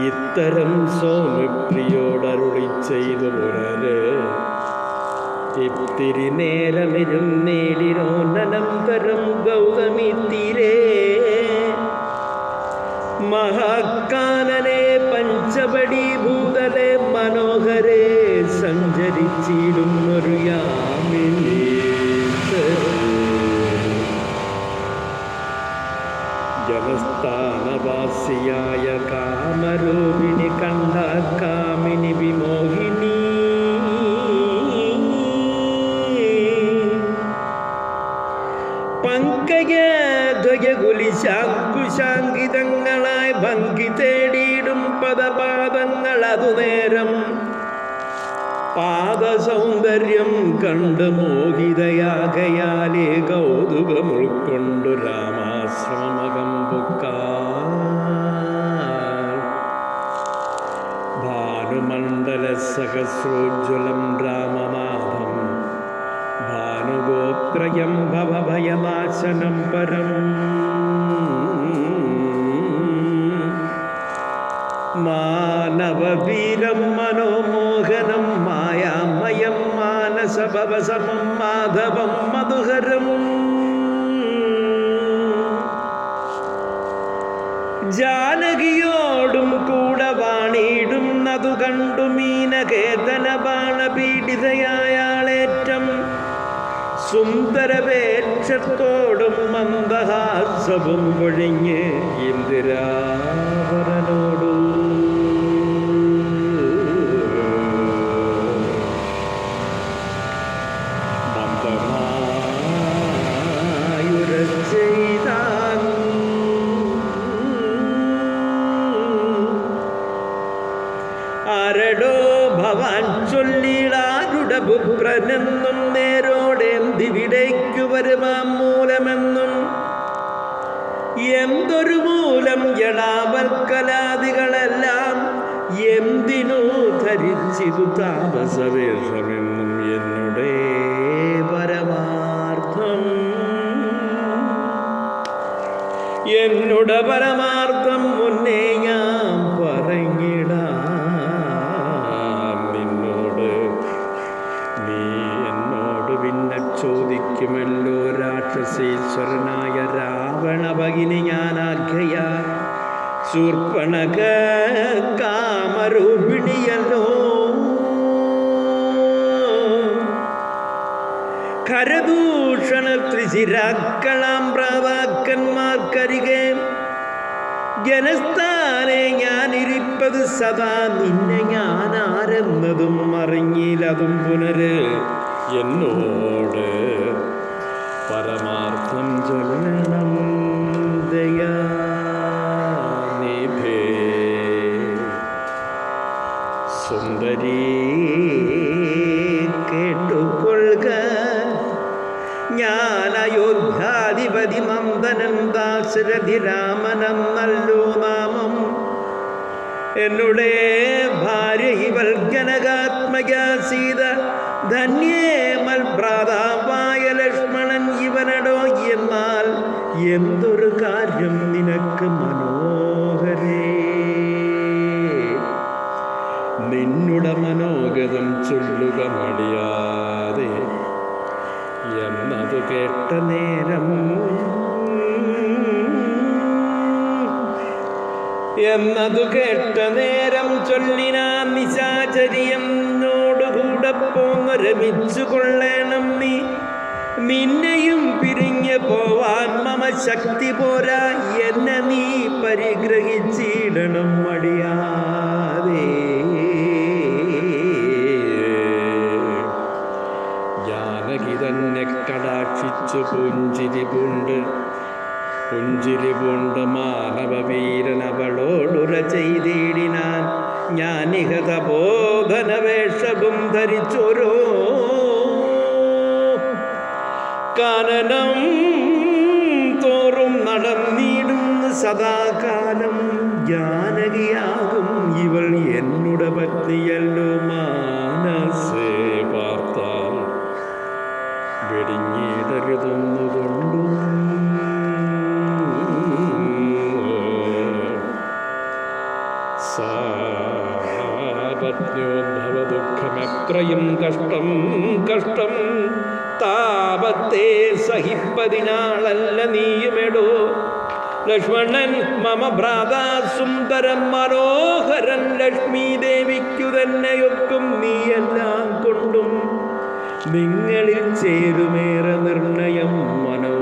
ഇത്തരം സോമപ്രിയോടരുളി ചെയ്തു പുനര് ഇത്തിരി നേരമിരും നേടിനോനന്തരം ഗൗതമി തീരേ മഹാകാനനെ പഞ്ചപടി ഭൂതലെ മനോഹരേ സഞ്ചരിച്ചിടുന്നൊരു യാമിനി ജനസ്ഥാനവാസിയായ കാമരൂപിണി കണ്ട കാമിനി വിമോഹിനി പങ്കജധ്വജകുലിശാങ്കുശാങ്കിതങ്ങളായി ഭംഗി തേടിയിടും പദപാദങ്ങൾ അതുനേരം പാദസൗന്ദര്യം കണ്ട് മോഹിതയാകയാലേ കൗതുകം ഉൾക്കൊണ്ടു രാമാശ്രമകം ഭാനുമണ്ഡല സഹസ്രോജ്വലം രാമനാഥം ഭാനുഗോത്രയം ഭവഭയനാശനം പരം മാനവവീരം മനോമോഹനം മായാമയം മാനസഭവസമം മാധവം മധുഹരം ജാനകിയോടും കൂടെ വാണിയിടുന്നതു കണ്ടു മീനകേതന ബാണപീഡിതയാളേറ്റം സുന്ദരവേക്ഷത്തോടും മന്ദഹാസവും പൊഴിഞ്ഞ് ഇന്ദിരാവരനോടു ആരടോ ഭവാൻ ചൊല്ലിടാരുടെ പുത്രനെന്നും നേരോടെന്തിവിടേക്കു വരുമാം മൂലമെന്നും എന്തൊരു മൂലം ജടാവൽക്കലാദികളെല്ലാം എന്തിനു ധരിച്ചിതു താപസവേഷമെന്നും എന്നുടേ പരമാർത്ഥം എന്നുടെ പരമാർത്ഥം മുന്നേ ഞാൻ പറഞ്ഞിടാം പിന്നെ ചോദിക്കുമല്ലോ രാക്ഷസീശ്വരനായ രാവണ ഭഗിനി ഞാനാഖ്യയ ശൂർപ്പണഖ കാമരൂപിണിയല്ലോ ഖരദൂഷണ ത്രിശിരാക്കളാം പ്രാവാക്കന്മാർക്കരികെ ജനസ്ഥാനെ ഞാനിരിപ്പത് സദാ നിന്നെ ഞാൻ ആരെന്നതും അറിഞ്ഞില്ലതും പുനര് എന്നോട് പരമാർത്ഥം ചൊല്ലണം ദയാനിധേ സുന്ദരീ കേട്ടുകൊള്ളുക ഞാൻ അയോധ്യാധിപതി നന്ദനൻ ദാശരഥി രാമനം നല്ലോ നാമം എന്നുടേ ഭാര്യ ഇവൾ ജനകാത്മക സീത ധന്യേ മൽഭ്രാതാവായ ലക്ഷ്മണൻ ഇവനടോ എന്നാൽ എന്തൊരു കാര്യം നിനക്ക് മനോഹരേ നിന്നുടെ മനോഗതം ചൊല്ലുക മടിയാതെ എന്നതു കേട്ട നേരം ചൊല്ലിനാൻ നിശാചര്യനോടുകൂടെ പോന്നു രമിച്ചു കൊള്ളേണം നിന്നെയും പിരിഞ്ഞു പോവാൻ മമ ശക്തി പോരാ എന്നെ നീ പരിഗ്രഹിച്ചിടണം മടിയാതെ ജാനകി തന്നെ കടാക്ഷിച്ചു പുഞ്ചിരി പൂണ്ട് മാനവവീരനവളോടുര ചെയ്തിടിനാൻ ഞാനിഹത ബോധനവേഷവും ധരിച്ചോരോ കാനനം തോറും നടന്നിടുന്ന സദാകാലം ജാനകിയാകും ഇവൾ എന്നുടെ പത്നിയല്ലോ മാനസേ പാർത്താൽ വെടിഞ്ഞിടരുതൊന്നുകൊണ്ടും സാപത്യോദ്ഭവ ദുഃഖമെത്രയും കഷ്ടം കഷ്ടം താപത്തെ സഹിപ്പതിനാളല്ല നീയുമെടോ ലക്ഷ്മണൻ മമ ഭ്രാതാ സുന്ദരം മനോഹരൻ ലക്ഷ്മീ ദേവിക്കു തന്നെയൊക്കും നീയെല്ലാം കൊണ്ടും നിങ്ങളിൽ ചേരുമേറെ നിർണയം മനോ